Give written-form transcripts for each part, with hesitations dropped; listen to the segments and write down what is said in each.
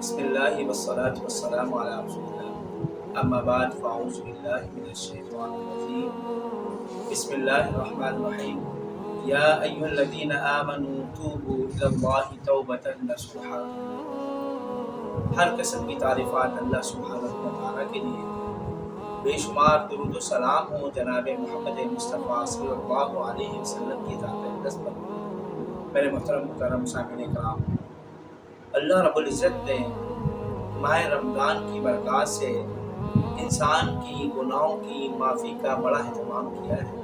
بسم اللہ والصلاة والسلام علی رسول اللہ اما بعد فاعوذ باللہ من الشیطان الرجیم بسم اللہ الرحمن الرحیم یا ایھا الذین آمنوا توبوا الی اللہ توبۃ نصوحا۔ ہر قسم کی تعریفات اللہ سبحانہ و تعالیٰ کے لیے، بے شمار درود و سلام ہوں جناب محمد مصطفیٰ صلی اللہ علیہ وسلم کی ذات اقدس پر۔ میرے محترم سامعین کرام، اللہ رب العزت نے ماہ رمضان کی برکات سے انسان کی گناہوں کی معافی کا بڑا اہتمام کیا ہے۔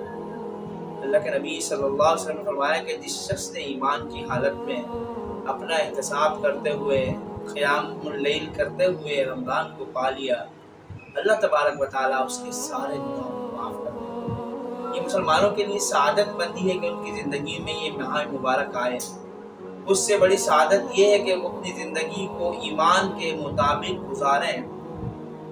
اللہ کے نبی صلی اللہ علیہ وسلم نے فرمایا کہ جس شخص نے ایمان کی حالت میں اپنا احتساب کرتے ہوئے، قیام اللیل کرتے ہوئے رمضان کو پا لیا، اللہ تبارک و تعالیٰ اس کے سارے گناہوں کو معاف کر دے۔ یہ مسلمانوں کے لیے سعادت مندی ہے کہ ان کی زندگی میں یہ ماہ مبارک آئے۔ اس سے بڑی سعادت یہ ہے کہ وہ اپنی زندگی کو ایمان کے مطابق گزاریں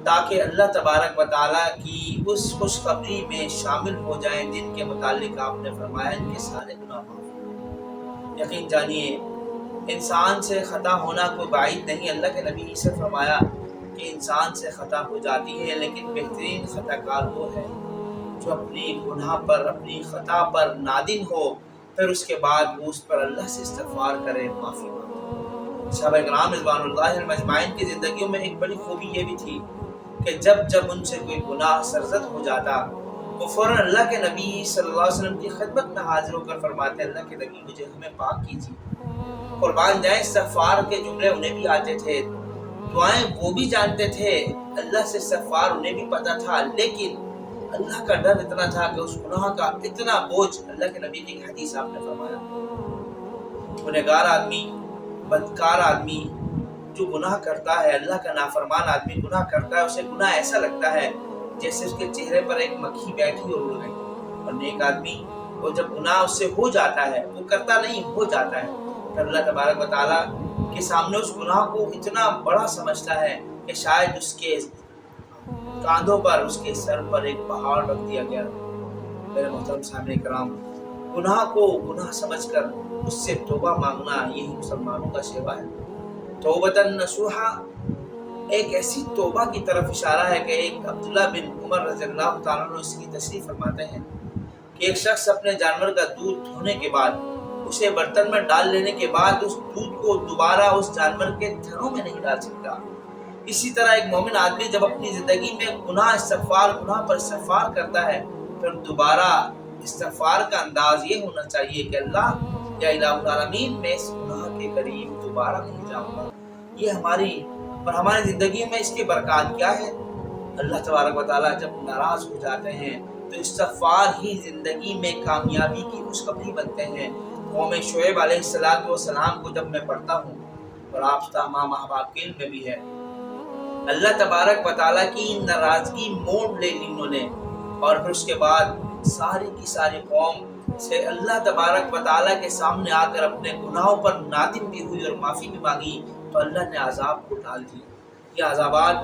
تاکہ اللہ تبارک و تعالیٰ کی اس خوشخبری میں شامل ہو جائیں جن کے متعلق آپ نے فرمایا ان کے سارے گناہ معاف۔ یقین جانیے انسان سے خطا ہونا کوئی بعید نہیں۔ اللہ کے نبی سے فرمایا کہ انسان سے خطا ہو جاتی ہے، لیکن بہترین خطا کار وہ ہے جو اپنی گناہ پر، اپنی خطا پر نادم ہو، پھر اس کے بعد وہ اس پر اللہ سے استغفار کرے، معافی مانگے۔ صحابہ کرام رضوان اللہ علیہم اجمعین کی زندگیوں میں ایک بڑی خوبی یہ بھی تھی کہ جب ان سے کوئی گناہ سرزد ہو جاتا، وہ فوراً اللہ کے نبی صلی اللہ علیہ وسلم کی خدمت میں حاضر ہو کر فرماتے، اللہ کے نبی مجھے ہمیں پاک کیجیے۔ قربان جائیں، استغفار کے جملے انہیں بھی آتے تھے، دعائیں وہ بھی جانتے تھے، اللہ سے استغفار انہیں بھی پتہ تھا، لیکن اللہ کا ڈر اتنا تھا کہ اس گناہ کا اتنا بوجھ، اللہ کے نبی کی حدیث آپ نے فرمایا، گنہگار آدمی، بدکار آدمی جو گناہ کرتا ہے، اللہ کا نافرمان آدمی گناہ کرتا ہے، اسے گناہ ایسا لگتا ہے جیسے اس کے چہرے پر ایک مکھی بیٹھی اور اڑ گئی۔ اور نیک آدمی وہ جب گناہ اس سے ہو جاتا ہے، وہ کرتا نہیں، ہو جاتا ہے، تو اللہ تبارک و تعالیٰ کے سامنے اس گناہ کو اتنا بڑا سمجھتا ہے کہ شاید اس کے کاندھوں پر، اس کے سر پر ایک پہاڑ رکھ دیا گیا۔ میرے محترم سامعین کرام، گناہ کو گناہ سمجھ کر اس سے توبہ مانگنا یہی مسلمانوں کا شیوا ہے۔ توبۃ نصوحا ایک ایسی توبہ کی طرف اشارہ ہے کہ ایک عبداللہ بن عمر رضی اللہ تعالیٰ عنہ اس کی تشریح فرماتے ہیں کہ ایک شخص اپنے جانور کا دودھ دھونے کے بعد، اسے برتن میں ڈال لینے کے بعد اس دودھ کو دوبارہ اس جانور کے تھنوں میں نہیں ڈال سکتا۔ اسی طرح ایک مومن آدمی جب اپنی زندگی میں گناہ پر استغفار کرتا ہے، پھر دوبارہ استغفار کا انداز یہ ہونا چاہیے کہ اللہ یا الہ العالمین میں اس گناہ کے قریب دوبارہ نہیں جاؤں گا۔ یہ ہماری زندگی میں اس کی برکات کیا ہے؟ اللہ تبارک و تعالیٰ جب ناراض ہو جاتے ہیں تو استغفار ہی زندگی میں کامیابی کی خوشخبری بنتے ہیں۔ قوم شعیب علیہ السلام کو جب میں پڑھتا ہوں، اور آپ تمام احباب کے علم میں بھی ہے، اللہ تبارک و تعالیٰ کی ناراضگی موڑ لے لی انہوں نے، اور پھر اس کے بعد ساری کی ساری قوم سے اللہ تبارک و تعالیٰ کے سامنے آ کر اپنے گناہوں پر نادم بھی ہوئی اور معافی بھی مانگی، تو اللہ نے عذاب کو ٹال دیا۔ یہ عذابات،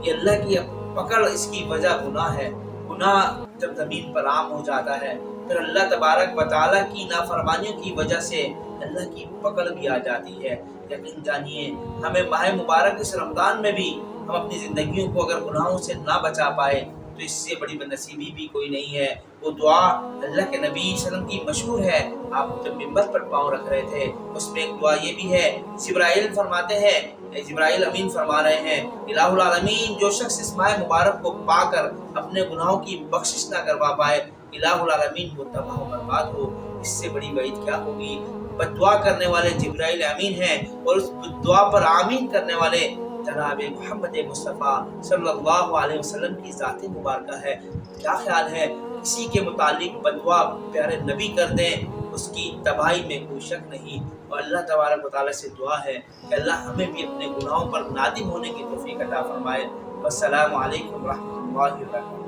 یہ اللہ کی پکڑ، اس کی وجہ گناہ ہے۔ گناہ جب زمین پر عام ہو جاتا ہے، پھر اللہ تبارک و تعالیٰ کی نافرمانیوں کی وجہ سے اللہ کی پکڑ بھی آ جاتی ہے۔ یقین جانیے ہمیں ماہ مبارک اس رمضان میں بھی ہم اپنی زندگیوں کو اگر گناہوں سے نہ بچا پائے تو اس سے بڑی بد نصیبی بھی کوئی نہیں ہے۔ وہ دعا اللہ کے نبی صلی اللہ علیہ وسلم کی مشہور ہے، آپ جب منبر پر پاؤں رکھ رہے تھے، اس میں ایک دعا یہ بھی ہے، جبرائیل فرماتے ہیں، جبرائیل امین فرما رہے ہیں، الہ العالمین جو شخص اس ماہ مبارک کو پا کر اپنے گناہوں کی بخشش نہ کروا پائے، الہ العالمین وہ تباہ و برباد ہو۔ اس سے بڑی وعید کیا ہوگی؟ بد دعا کرنے والے جبرائیل امین ہیں، اور اس دعا پر آمین کرنے والے جناب محمد مصطفیٰ صلی اللہ علیہ وسلم کی ذات مبارکہ ہے۔ کیا خیال ہے کسی کے متعلق بد دعا پیارے نبی کر دیں، اس کی تباہی میں کوئی شک نہیں۔ اور اللہ تبارک و تعالیٰ سے دعا ہے کہ اللہ ہمیں بھی اپنے گناہوں پر نادم ہونے کی توفیق عطا فرمائے۔ والسلام علیکم ورحمۃ اللہ وبرکاتہ۔